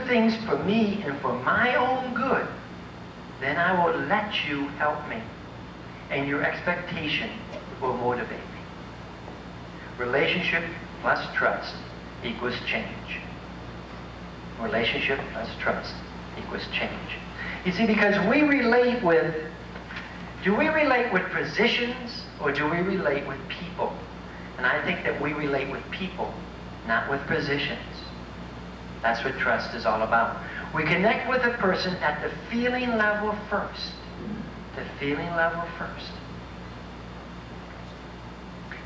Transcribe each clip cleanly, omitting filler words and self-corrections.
things for me and for my own good, then I will let you help me. And your expectation will motivate me. Relationship plus trust equals change. Relationship plus trust equals change. You see, because we relate with, do we relate with positions or do we relate with people? And I think that we relate with people, not with positions. That's what trust is all about. We connect with a person at the feeling level first. The feeling level first.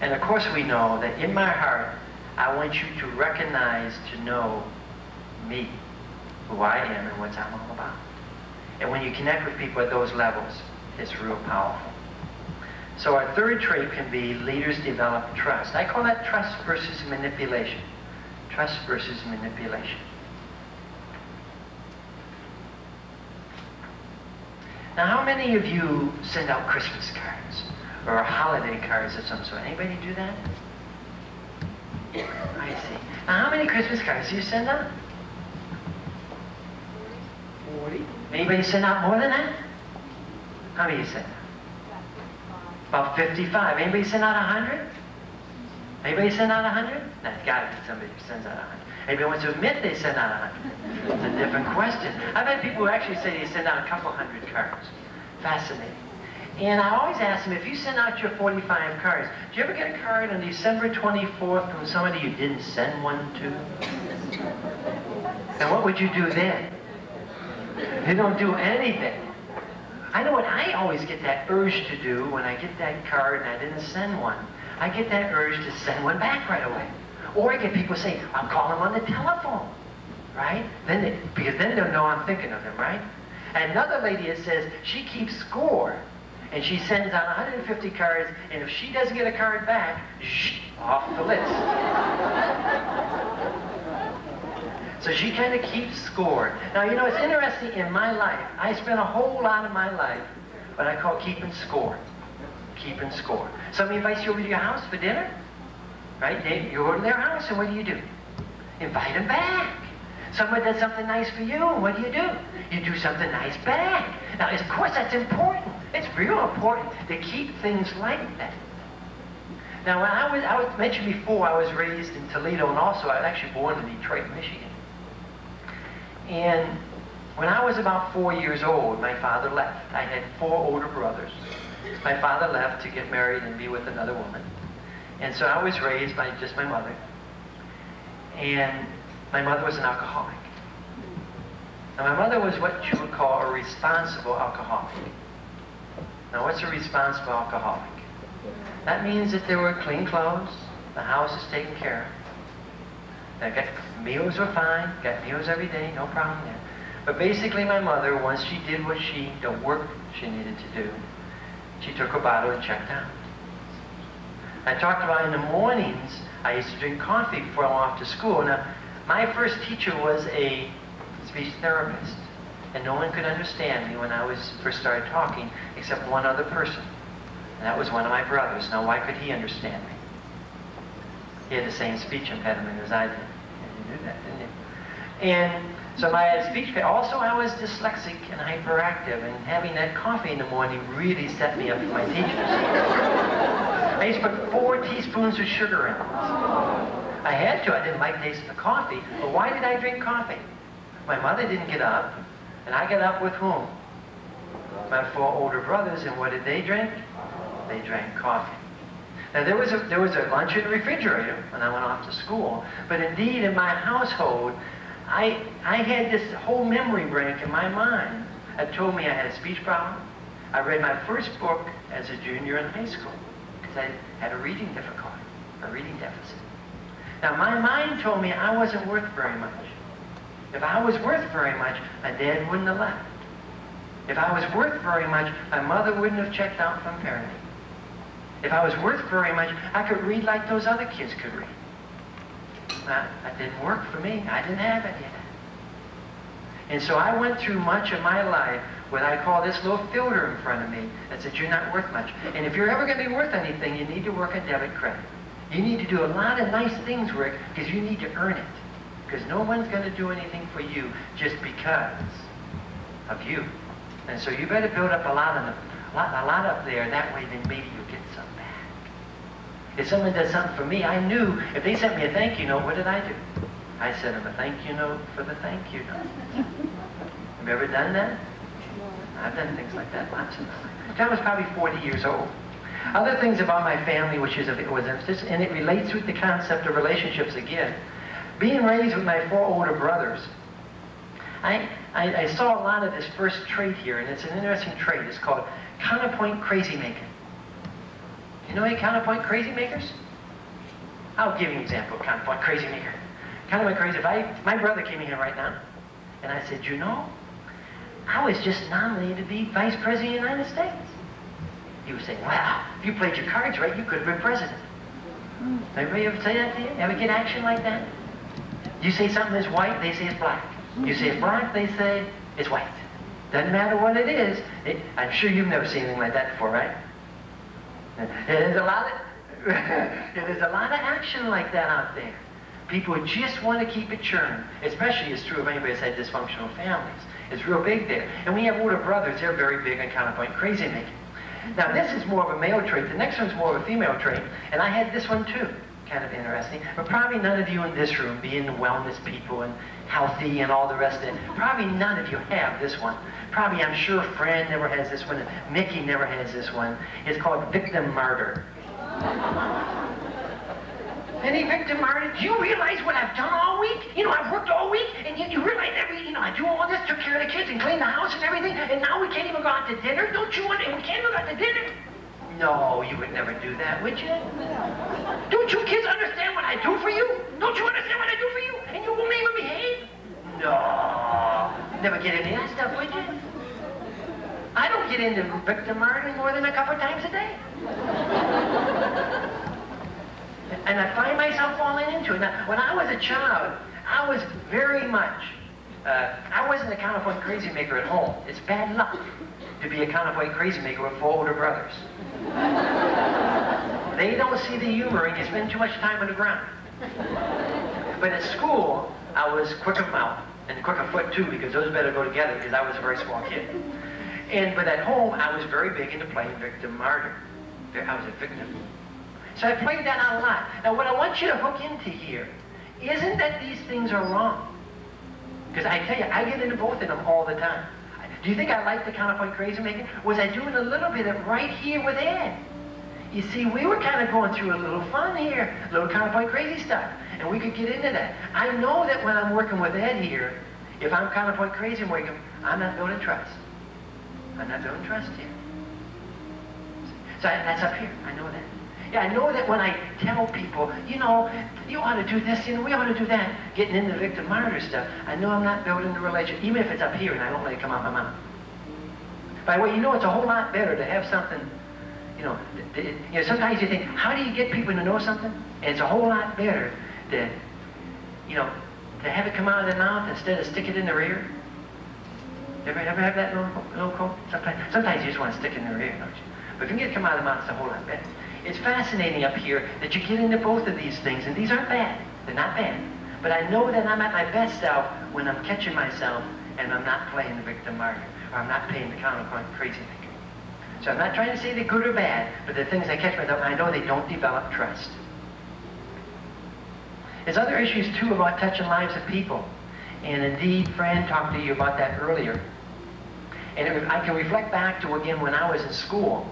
And of course we know that in my heart, I want you to recognize, to know me, who I am and what I'm all about. And when you connect with people at those levels, it's real powerful. So our third trait can be leaders develop trust. I call that trust versus manipulation. Trust versus manipulation. Now, how many of you send out Christmas cards or holiday cards of some sort? Anybody do that? I see. Now, how many Christmas cards do you send out? 40. Anybody send out more than that? How many you send out? About 55. Anybody send out 100? Anybody send out 100? No, it's got to be somebody who sends out 100. Anybody wants to admit they send out 100? It's a different question. I've had people who actually say they send out a couple hundred cards. Fascinating. And I always ask them, if you send out your 45 cards, do you ever get a card on December 24th from somebody you didn't send one to? And what would you do then? You don't do anything. I know what I always get that urge to do when I get that card and I didn't send one. I get that urge to send one back right away. Or I get people say, I'll call them on the telephone, right? Because then they'll know I'm thinking of them, right? And another lady that says she keeps score, and she sends out 150 cards, and if she doesn't get a card back, off the list. So she kind of keeps score. Now, you know, it's interesting in my life. I spent a whole lot of my life what I call keeping score. Keeping score. Somebody invites you over to your house for dinner, right? You go to their house, and what do? Invite them back. Someone does something nice for you, and what do? You do something nice back. Now, of course, that's important. It's real important to keep things like that. Now, when I was mentioned before, I was raised in Toledo, and also I was actually born in Detroit, Michigan. And when I was about 4 years old, my father left. I had 4 older brothers. My father left to get married and be with another woman. And so I was raised by just my mother. And my mother was an alcoholic. Now, my mother was what you would call a responsible alcoholic. Now, what's a responsible alcoholic? That means that there were clean clothes, the house is taken care of. Meals were fine, got meals every day, no problem there. But basically my mother, once she did the work she needed to do, she took a bottle and checked out. I talked about in the mornings, I used to drink coffee before I went off to school. Now, my first teacher was a speech therapist, and no one could understand me when I first started talking except one other person, and that was one of my brothers. Now, why could he understand me? He had the same speech impediment as I did. You knew that, didn't you? And so my speech, also I was dyslexic and hyperactive, and having that coffee in the morning really set me up for my teachers. I used to put 4 teaspoons of sugar in it. I had to. I didn't like the taste of the coffee. But why did I drink coffee? My mother didn't get up, and I got up with whom? My 4 older brothers, and what did they drink? They drank coffee. Now, there was a lunch in the refrigerator when I went off to school, but indeed in my household, I had this whole memory bank in my mind that told me I had a speech problem. I read my first book as a junior in high school because I had a reading difficulty, a reading deficit. Now, my mind told me I wasn't worth very much. If I was worth very much, my dad wouldn't have left. If I was worth very much, my mother wouldn't have checked out from parenting. If I was worth very much, I could read like those other kids could read. That didn't work for me. I didn't have any of that. And so I went through much of my life what I call this little filter in front of me that said you're not worth much. And if you're ever going to be worth anything, you need to work on debit credit. You need to do a lot of nice things, Rick, because you need to earn it. Because no one's going to do anything for you just because of you. And so you better build up a lot up there. That way, then maybe you'll get some back. If someone does something for me, I knew if they sent me a thank you note, what did I do? I sent them a thank you note for the thank you note. Have you ever done that? I've done things like that lots of times. I was probably 40 years old. Other things about my family, which was emphasis, and it relates with the concept of relationships again. Being raised with my 4 older brothers, I saw a lot of this first trait here, and it's an interesting trait. It's called counterpoint crazy making. You know any counterpoint crazy makers? I'll give you an example of counterpoint crazy maker. Counterpoint crazy, my brother came in here right now, and I said, you know, I was just nominated to be Vice President of the United States. He was saying, wow, if you played your cards right, you could have been president. Anybody ever say that to you? Ever get action like that? You say something is white, they say it's black. You say it's black, they say it's white. Doesn't matter what it is. I'm sure you've never seen anything like that before, right? There's a lot of action like that out there. People just want to keep it churning. Especially it's true of anybody that's had dysfunctional families. It's real big there. And we have older brothers, they're very big on counterpoint crazy making. Now this is more of a male trait. The next one's more of a female trait. And I had this one too. Kind of interesting. But probably none of you in this room, being wellness people and healthy and all the rest of it, probably none of you have this one. Probably, I'm sure Fran never has this one, and Mickey never has this one. It's called victim martyr. Any victim martyr? Do you realize what I've done all week? You know, I've worked all week, and you realize I do all this, took care of the kids, and cleaned the house and everything, and now we can't even go out to dinner? Don't you want, and we can't even go out to dinner? No, you would never do that, would you? Don't you kids understand what I do for you? Don't you understand what I do for you? And you won't even behave? No. Never get into that stuff, would you? I don't get into victim martyring more than a couple times a day. And I find myself falling into it. Now, when I was a child, I was very much, I wasn't a counterpoint crazy maker at home. It's bad luck to be a counterpoint crazy maker with 4 older brothers. They don't see the humor and you spend too much time on the ground. But at school, I was quick of mouth and quick of foot too, because those better go together because I was a very small kid. But at home, I was very big into playing victim martyr. I was a victim. So I played that out a lot. Now what I want you to hook into here isn't that these things are wrong. Because I tell you, I get into both of them all the time. Do you think I like the counterpoint crazy making? Was I doing a little bit of right here with Ed? You see, we were kind of going through a little fun here, a little counterpoint crazy stuff, and we could get into that. I know that when I'm working with Ed here, if I'm counterpoint crazy working, I'm not building trust. I'm not building trust here. So that's up here. I know that. Yeah, I know that when I tell people, you know, you ought to do this, you know, we ought to do that, getting into victim martyr stuff, I know I'm not building the relationship, even if it's up here and I don't let it come out my mouth. By the way, you know, it's a whole lot better to have something, you know, sometimes you think, how do you get people to know something? And it's a whole lot better to, you know, to have it come out of their mouth instead of stick it in their ear. Ever have that little quote? Sometimes you just want to stick it in their ear, don't you? But if you can get it come out of the mouth, it's a whole lot better. It's fascinating up here that you get into both of these things, and these aren't bad. They're not bad. But I know that I'm at my best self when I'm catching myself and I'm not playing the victim martyr, or I'm not playing the counterpoint crazy maker. So I'm not trying to say they're good or bad, but the things I catch myself, I know they don't develop trust. There's other issues, too, about touching lives of people. And indeed, Fran talked to you about that earlier. And I can reflect back to, again, when I was in school.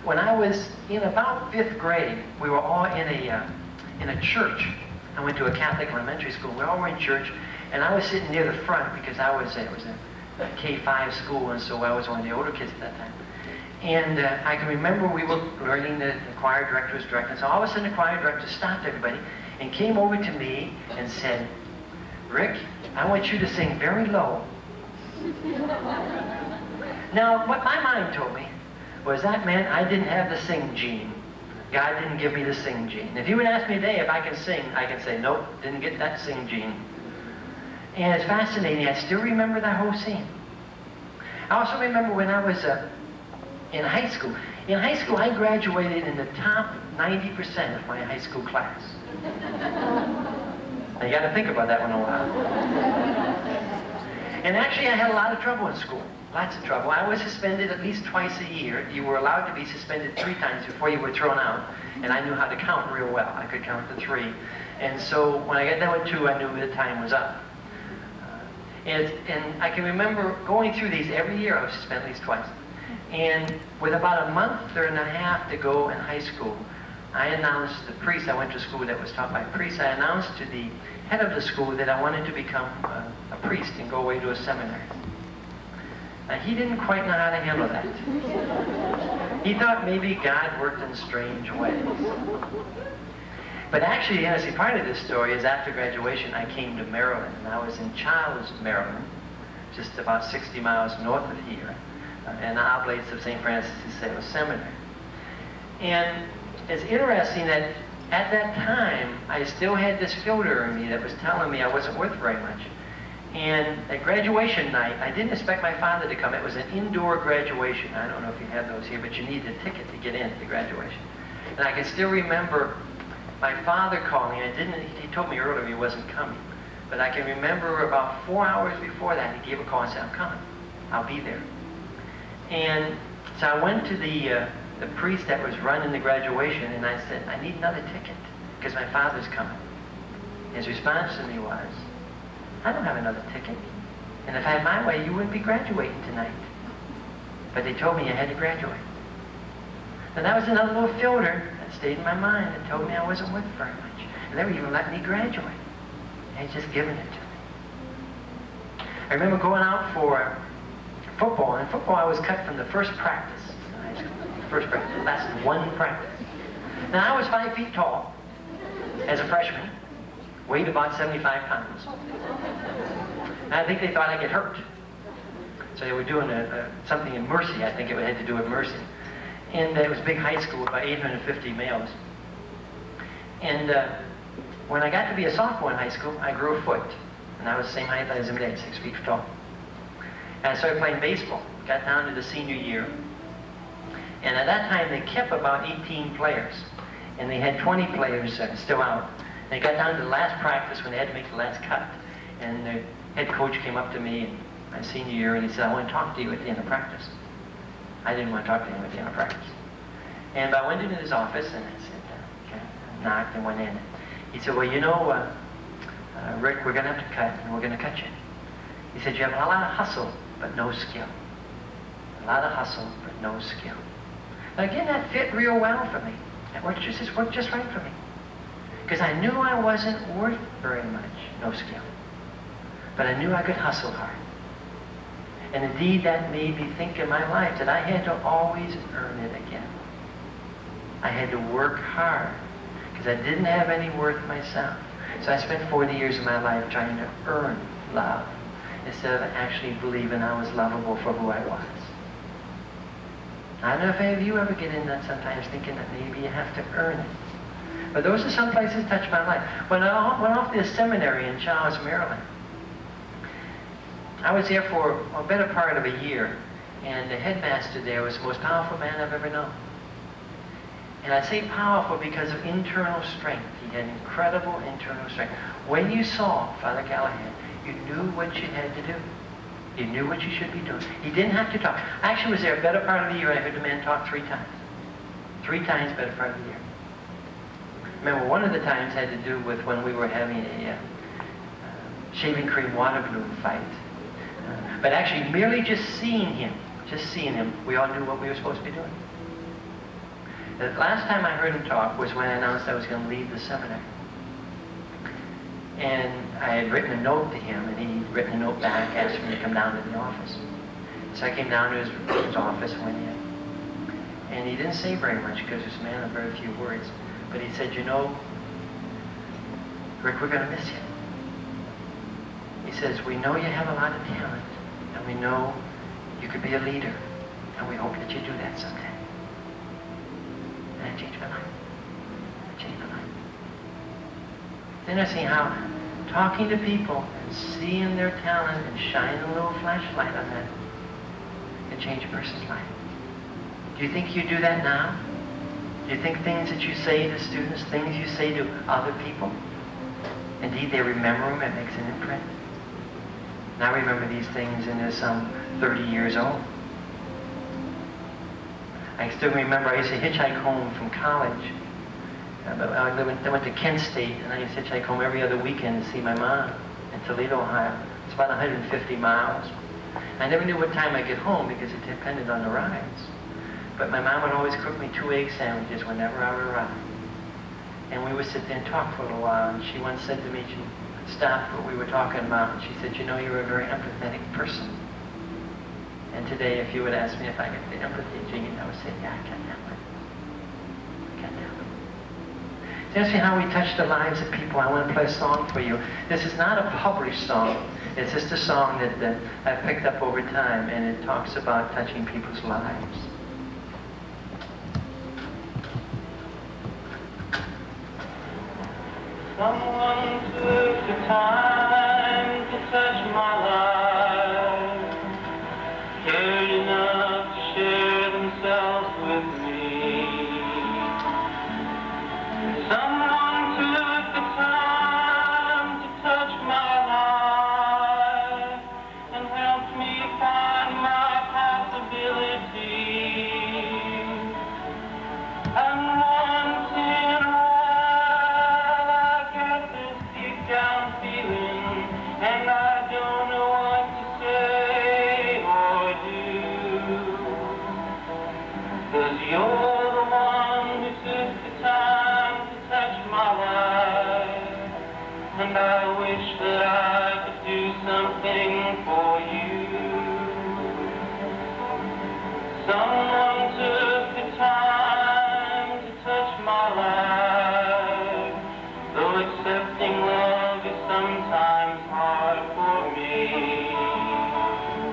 When I was in about 5th grade, we were all in a church. I went to a Catholic elementary school. We all were in church, and I was sitting near the front because it was a K-5 school, and so I was one of the older kids at that time. And I can remember we were learning, the choir director was directing, so all of a sudden the choir director stopped everybody and came over to me and said, "Rick, I want you to sing very low." Now, what my mind told me was that meant I didn't have the sing gene. God didn't give me the sing gene. If you would ask me today if I can sing, I can say, nope, didn't get that sing gene. And it's fascinating. I still remember that whole scene. I also remember when I was in high school. In high school, I graduated in the top 90% of my high school class. Now, you got to think about that one a while. And actually, I had a lot of trouble in school. Lots of trouble. I was suspended at least twice a year. You were allowed to be suspended 3 times before you were thrown out. And I knew how to count real well. I could count to 3. And so when I got done with 2, I knew the time was up. And I can remember going through these every year. I was suspended at least twice. And with about a month and a half to go in high school, I announced to the priest, I went to school that was taught by priests, I announced to the head of the school that I wanted to become a priest and go away to a seminary. Now, he didn't quite know how to handle that. He thought maybe God worked in strange ways. But actually, the interesting part of this story is after graduation, I came to Maryland, and I was in Charles, Maryland, just about 60 miles north of here, in the Oblates of St. Francis de Sales Seminary. And it's interesting that at that time, I still had this filter in me that was telling me I wasn't worth very much. And at graduation night, I didn't expect my father to come. It was an indoor graduation. I don't know if you have those here, but you needed a ticket to get in to graduation. And I can still remember my father calling. He told me earlier he wasn't coming. But I can remember about 4 hours before that, he gave a call and said, I'm coming. I'll be there. And so I went to the priest that was running the graduation, and I said, I need another ticket because my father's coming. His response to me was, I don't have another ticket. And if I had my way, you wouldn't be graduating tonight. But they told me I had to graduate. And that was another little filter that stayed in my mind that told me I wasn't worth very much. And they were even letting me graduate. They had just given it to me. I remember going out for football. In football, I was cut from the first practice in high school. First practice. That's 1 practice. Now, I was 5 feet tall as a freshman. Weighed about 75 pounds. And I think they thought I'd get hurt. So they were doing something in Mercy. I think it had to do with Mercy. And it was a big high school, about 850 males. And when I got to be a sophomore in high school, I grew a foot. And I was the same height as I am today, 6 feet tall. And I started playing baseball. Got down to the senior year. And at that time, they kept about 18 players. And they had 20 players still out. They got down to the last practice when they had to make the last cut. And the head coach came up to me in my senior year and he said, I want to talk to you at the end of practice. I didn't want to talk to him at the end of practice. And I went into his office and I said, okay, I knocked and went in. He said, well, you know, Rick, we're going to have to cut and we're going to cut you. He said, you have a lot of hustle, but no skill. A lot of hustle, but no skill. Now again, that fit real well for me. It worked just right for me. Because I knew I wasn't worth very much, no skill. But I knew I could hustle hard. And indeed, that made me think in my life that I had to always earn it again. I had to work hard, because I didn't have any worth myself. So I spent 40 years of my life trying to earn love, instead of actually believing I was lovable for who I was. I don't know if any of you ever get in that sometimes, thinking that maybe you have to earn it. But those are some places that touched my life. When I went off to the seminary in Charles, Maryland, I was there for a better part of a year, and the headmaster there was the most powerful man I've ever known. And I say powerful because of internal strength. He had incredible internal strength. When you saw Father Callahan, you knew what you had to do. You knew what you should be doing. He didn't have to talk. I actually was there a better part of the year, and I heard the man talk 3 times. 3 times better part of the year. Remember, one of the times had to do with when we were having a shaving cream water balloon fight. But actually, merely just seeing him, we all knew what we were supposed to be doing. The last time I heard him talk was when I announced I was going to leave the seminary. And I had written a note to him, and he'd written a note back asking me to come down to the office. So I came down to his office and went in. And he didn't say very much because he was a man of very few words. But he said, you know, Rick, we're going to miss you. He says, we know you have a lot of talent, and we know you could be a leader, and we hope that you do that someday. And it changed my life. It changed my life. It's interesting how talking to people and seeing their talent and shining a little flashlight on that can change a person's life. Do you think you do that now? Do you think things that you say to students, things you say to other people, Indeed, they remember them. It makes an imprint. And I remember these things, and they're some 30 years old. I still remember I used to hitchhike home from college. I went to Kent State, and I used to hitchhike home every other weekend to see my mom in Toledo, Ohio. It's about 150 miles. I never knew what time I'd get home because it depended on the rides. But my mom would always cook me 2 egg sandwiches whenever I would arrive. And we would sit there and talk for a little while. And she once said to me, she stopped what we were talking about, and she said, "You know, you're a very empathetic person." And today, if you would ask me if I get the empathy gene, I would say, yeah, I can't help it. I can't help it. So ask me how we touch the lives of people. I want to play a song for you. This is not a published song. It's just a song that I've picked up over time, and it talks about touching people's lives. Someone took the time to touch my life, cared enough to share themselves with me. Someone took the time to touch my life and helped me find my possibilities. And once in a while I get this deep down feeling, and I don't know what to say or do. 'Cause you're the one who took the time to touch my life, and I wish that I could do something for you. Someone took the time to touch my life, though accepting love is sometimes hard for me.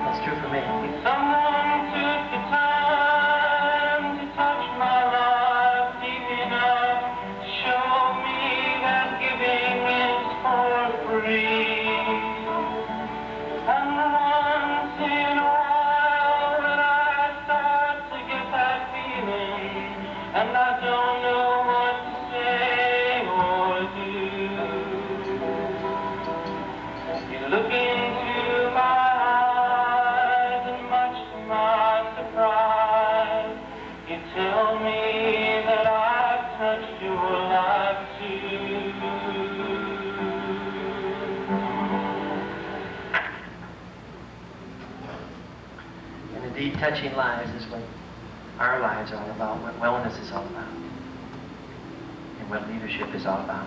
That's true for me. Someone took the time to touch my life deep enough to show me that giving is for free. And once in a while when I start to get that feeling, and I don't know what to say or do, you look into my eyes, and much to my surprise, you tell me that I've touched your life too. And indeed, touching lives is what our lives are all about, what wellness is all about, and what leadership is all about.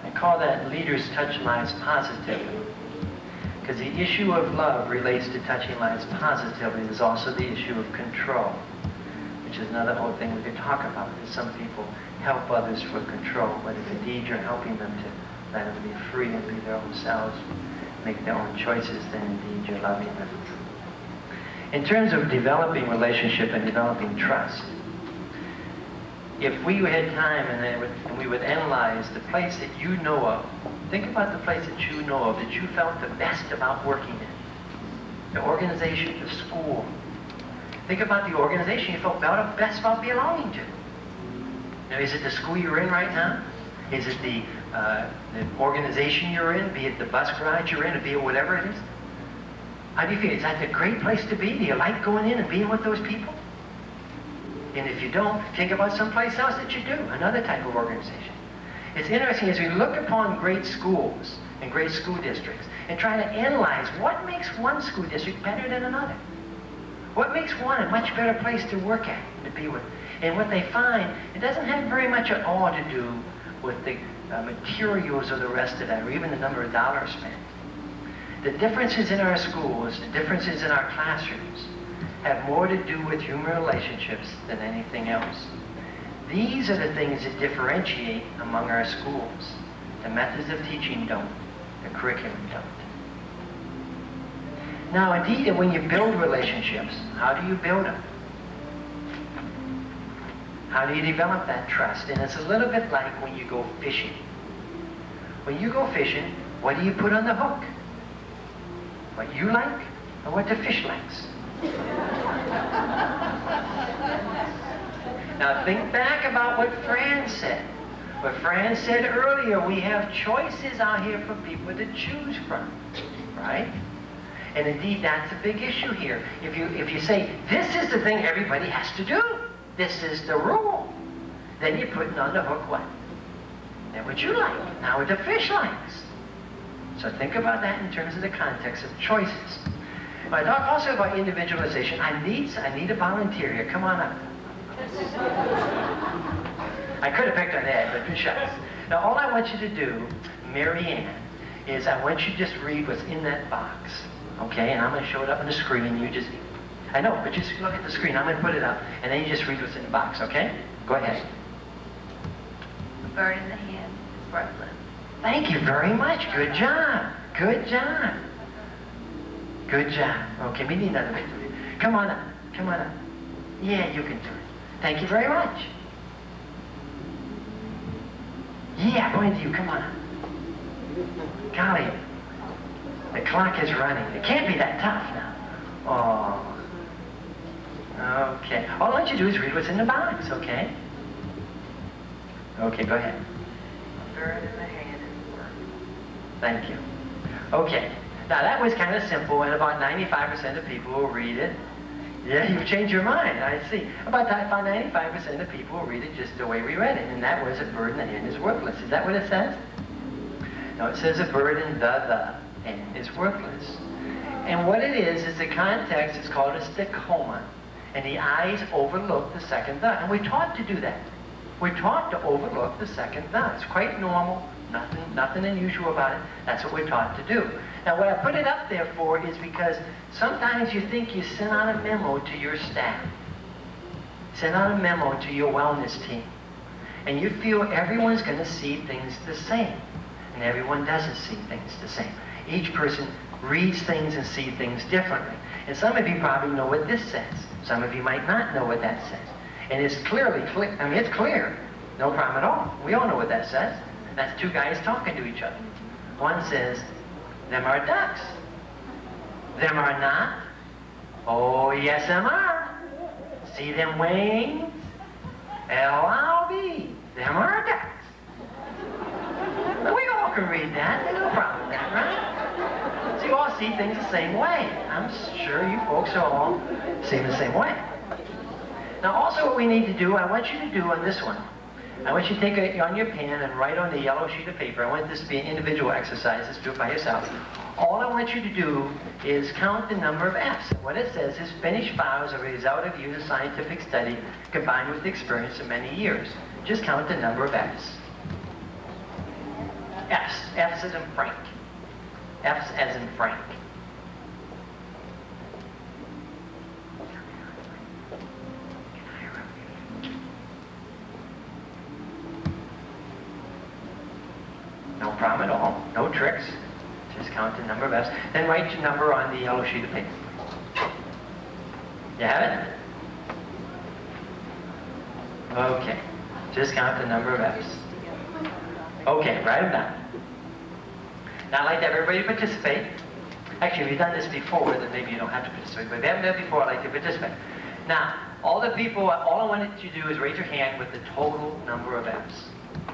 I call that leaders touch lives positively, because the issue of love relates to touching lives positively. There's also the issue of control, which is another whole thing we could talk about. Because some people help others for control, but if indeed you're helping them to let them be free and be their own selves, make their own choices, then indeed you're loving them. In terms of developing relationship and developing trust, if we had time and we would analyze the place that you know of, think about the place that you know of, that you felt the best about working in. The organization, the school. Think about the organization you felt best about belonging to. Now, is it the school you're in right now? Is it the organization you're in, be it the bus garage you're in, or be it whatever it is? How do you feel? Is that a great place to be? Do you like going in and being with those people? And if you don't, think about someplace else that you do, another type of organization. It's interesting as we look upon great schools and great school districts and try to analyze what makes one school district better than another. What makes one a much better place to work at, to be with. And what they find, it doesn't have very much at all to do with the materials or the rest of that, or even the number of dollars spent. The differences in our schools, the differences in our classrooms, have more to do with human relationships than anything else. These are the things that differentiate among our schools. The methods of teaching don't. The curriculum don't. Now, indeed, when you build relationships, how do you build them? How do you develop that trust? And it's a little bit like when you go fishing. When you go fishing, what do you put on the hook? What you like or what the fish likes? Now think back about what Fran said. But Fran said earlier, we have choices out here for people to choose from, right? And indeed, that's a big issue here. If you say, this is the thing everybody has to do, this is the rule, then you're putting on the hook what? Not what you like, not what the fish likes. So think about that in terms of the context of choices. When I talk also about individualization, I need a volunteer here. Come on up. I could have picked on Ed, but shucks. Now all I want you to do, Mary Ann, is I want you to just read what's in that box. Okay, and I'm going to show it up on the screen. You just, I know, but just look at the screen. I'm going to put it up, and then you just read what's in the box, okay? Go ahead. A bird in the hand is worthless. Thank you very much. Good job. Good job. Good job. Okay, we need another victory. Come on up. Come on up. Yeah, you can do it. Thank you very much. Yeah, going to you. Come on up. Golly, the clock is running. It can't be that tough now. Oh. Okay. All I want you to do is read what's in the box, okay? Okay, go ahead. A bird in the hand is worthless. Thank you. Okay. Now that was kind of simple, and about 95% of people will read it. Yeah, you've changed your mind, I see. About 95% of people will read it just the way we read it, and that was a bird in the hand is worthless. Is that what it says? No, it says a bird in the hand is worthless. And what it is the context is called a stechoma, and the eyes overlook the second the. And we're taught to do that. We're taught to overlook the second the. It's quite normal, nothing unusual about it. That's what we're taught to do. Now what I put it up there for is because sometimes you think you send out a memo to your staff, send out a memo to your wellness team, and you feel everyone's going to see things the same, and everyone doesn't see things the same. Each person reads things and sees things differently. And some of you probably know what this says. Some of you might not know what that says. And it's clearly clear. I mean, it's clear. No problem at all. We all know what that says. That's two guys talking to each other. One says, them are ducks. Them are not. Oh, yes, them are. See them wings? L-I-V. Them are ducks. We all can read that. There's no problem with that, right? So you all see things the same way. I'm sure you folks are all seeing the same way. Now, also what we need to do, I want you to do on this one, I want you to take it on your pen and write on the yellow sheet of paper. I want this to be an individual exercise. Let's do it by yourself. All I want you to do is count the number of F's. What it says is finished files are a result of user scientific study combined with the experience of many years. Just count the number of F's. F's. F's as in Frank. F's as in Frank. No problem at all. No tricks. Just count the number of F's. Then write your number on the yellow sheet of paper. You have it? Okay. Just count the number of F's. Okay, write them down. Now I'd like to have everybody participate. Actually, if you've done this before, then maybe you don't have to participate. But if you haven't done it before, I'd like to participate. Now, all the people, all I wanted you to do is raise your hand with the total number of F's.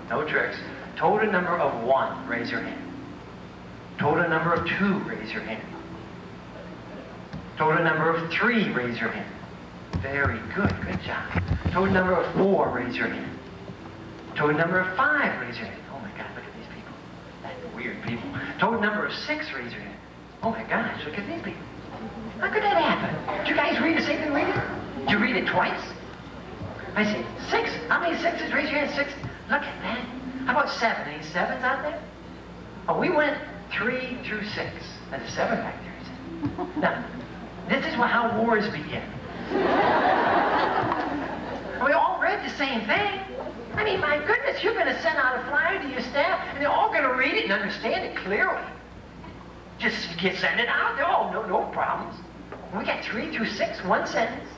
No tricks. Total number of 1, raise your hand. Total number of 2, raise your hand. Total number of 3, raise your hand. Very good, good job. Total number of 4, raise your hand. Total number of 5, raise your hand. Oh my God, look at these people. That's weird people. Total number of 6, raise your hand. Oh my gosh, look at these people. How could that happen? Did you guys read the same thing we did? Did you read it twice? I said, 6. How many 6s? Raise your hand, 6. Look at that. How about 7? Any 7s out there? Oh, we went 3 through 6. That's 7 back there. Now, this is how wars begin. We all read the same thing. I mean, my goodness, you're going to send out a flyer to your staff, and they're all going to read it and understand it clearly. Just send it out. Oh, no problems. We got 3 through 6, 1 sentence.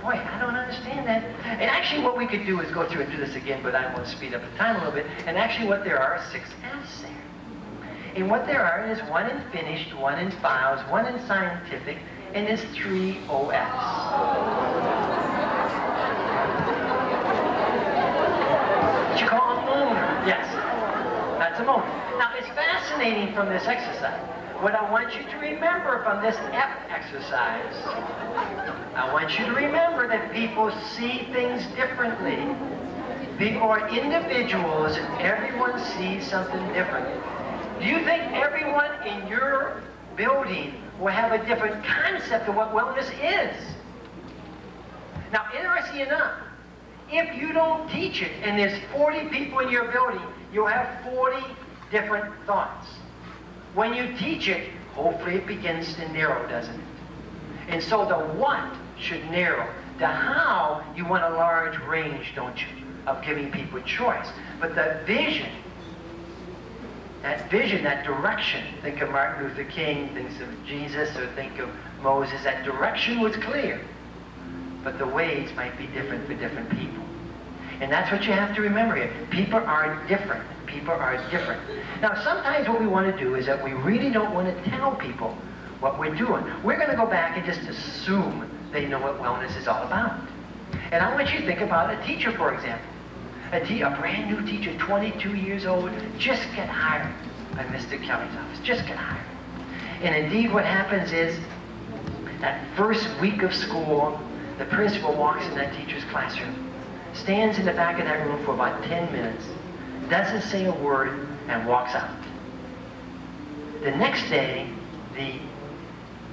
Boy, I don't understand that. And actually what we could do is go through and do this again, but I want to speed up the time a little bit. And actually what there are 6 F's there. And what there are is 1 in finished, 1 in files, 1 in scientific, and there's 3 OFs. What you call them? phone. Now, it's fascinating from this exercise. What I want you to remember from this exercise, I want you to remember that people see things differently. People are individuals and everyone sees something different. Do you think everyone in your building will have a different concept of what wellness is? Now, interesting enough, if you don't teach it and there's 40 people in your building, you'll have 40 different thoughts. When you teach it, hopefully it begins to narrow, doesn't it? And so the what should narrow. The how, you want a large range, don't you, of giving people choice. But the vision, that direction, think of Martin Luther King, think of Jesus, or think of Moses, that direction was clear. But the ways might be different for different people. And that's what you have to remember here. People are different. People are different. Now, sometimes what we want to do is that we really don't want to tell people what we're doing. We're going to go back and just assume they know what wellness is all about. And I want you to think about a teacher, for example. A brand new teacher, 22 years old, just get hired by Mr. Kelly's office. Just get hired. And indeed what happens is that first week of school, the principal walks in that teacher's classroom, stands in the back of that room for about 10 minutes, doesn't say a word, and walks out. The next day, the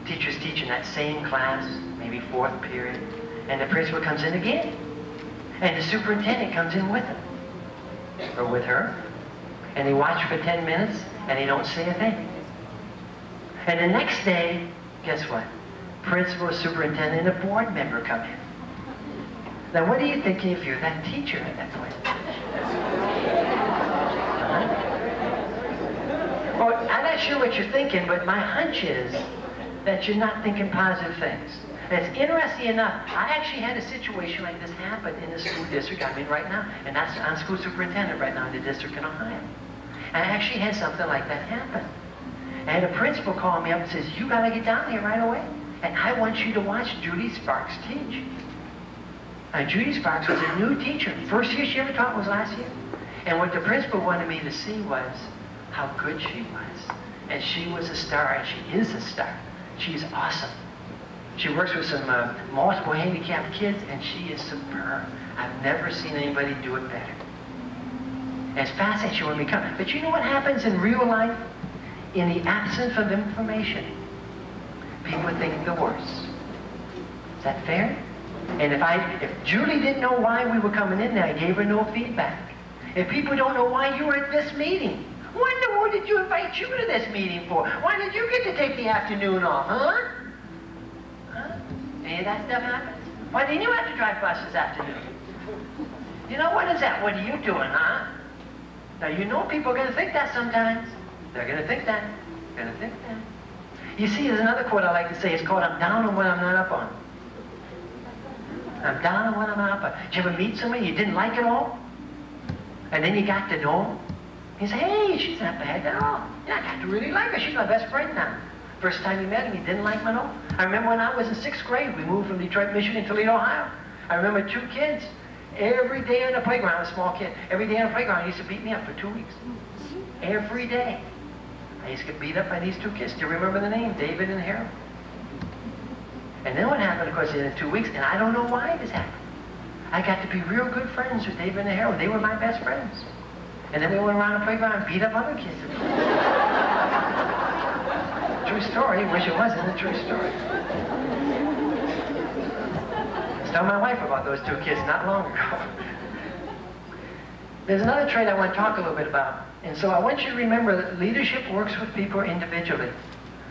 teacher's teaching that same class, maybe fourth period, and the principal comes in again. And the superintendent comes in with him, or with her, and they watch for 10 minutes, and they don't say a thing. And the next day, guess what? Principal, superintendent, and a board member come in. Now, what are you thinking if you're that teacher at that point? Well, I'm not sure what you're thinking, but my hunch is that you're not thinking positive things. And it's interesting enough, I actually had a situation like this happen in the school district I'm in right now, and that's I'm school superintendent right now in the district in Ohio. And I actually had something like that happen. I had a principal call me up and says, you got to get down here right away, and I want you to watch Judy Sparks teach. Now, Judy Sparks was a new teacher. First year she ever taught was last year. And what the principal wanted me to see was how good she was. And she was a star, and she is a star. She's awesome. She works with some multiple handicapped kids, and she is superb. I've never seen anybody do it better. And it's fascinating. She wanted me to come. But you know what happens in real life? In the absence of information, people think the worst. Is that fair? And if Julie didn't know why we were coming in there, I gave her no feedback. If people don't know why you were at this meeting, what in the world did you invite you to this meeting for? Why did you get to take the afternoon off, huh? Any of that stuff happens? Why didn't you have to drive bus this afternoon? You know, what is that? What are you doing, huh? Now, you know people are going to think that sometimes. They're going to think that. They're going to think that. You see, there's another quote I like to say. It's called, I'm down on what I'm not up on. I'm down on what I'm not up on. Did you ever meet somebody you didn't like at all? And then you got to know them? You say, hey, she's not bad at all. Yeah, I got to really like her. She's my best friend now. First time you met him, you didn't like him at all. I remember when I was in 6th grade, we moved from Detroit, Michigan to Toledo, Ohio. I remember 2 kids, every day on the playground, a small kid, every day on the playground, he used to beat me up for 2 weeks. Every day. I used to get beat up by these 2 kids. Do you remember the name? David and Harold. And then what happened, of course, in 2 weeks, and I don't know why this happened. I got to be real good friends with David and Harold. They were my best friends. And then we went around the playground and beat up other kids. True story. Wish it wasn't a true story. I told my wife about those 2 kids not long ago. There's another trait I want to talk a little bit about. And so I want you to remember that leadership works with people individually.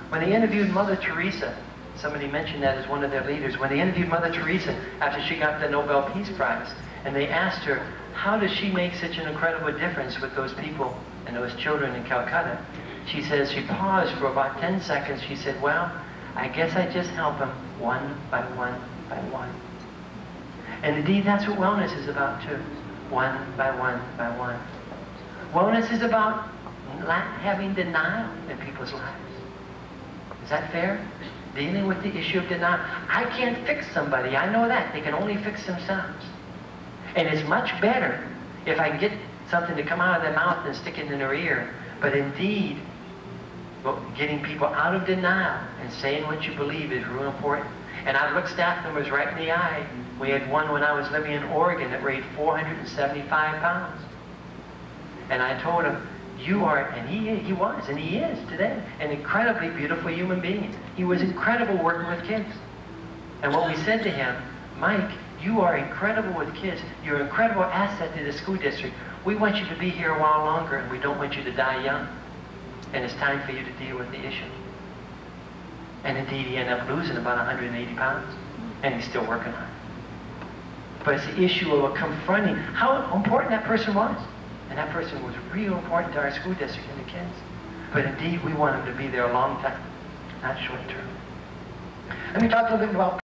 When they interviewed Mother Teresa, somebody mentioned that as one of their leaders. When they interviewed Mother Teresa after she got the Nobel Peace Prize, and they asked her, how does she make such an incredible difference with those people and those children in Calcutta? She says, she paused for about 10 seconds. She said, well, I guess I just help them one by one by one. And indeed, that's what wellness is about too. One by one by one. Wellness is about not having denial in people's lives. Is that fair? Dealing with the issue of denial. I can't fix somebody. I know that. They can only fix themselves. And it's much better if I can get something to come out of their mouth and stick it in their ear, but indeed, well, getting people out of denial and saying what you believe is real important. And I've looked staff members right in the eye. We had one when I was living in Oregon that weighed 475 pounds. And I told him, you are, and he was, and he is today, an incredibly beautiful human being. He was incredible working with kids. And what we said to him, Mike, you are incredible with kids. You're an incredible asset to the school district. We want you to be here a while longer, and we don't want you to die young. And it's time for you to deal with the issue. And indeed, he ended up losing about 180 pounds, and he's still working on it. But it's the issue of confronting how important that person was. And that person was real important to our school district and the kids. But indeed, we want them to be there a long time, not short term. Let me talk a little bit about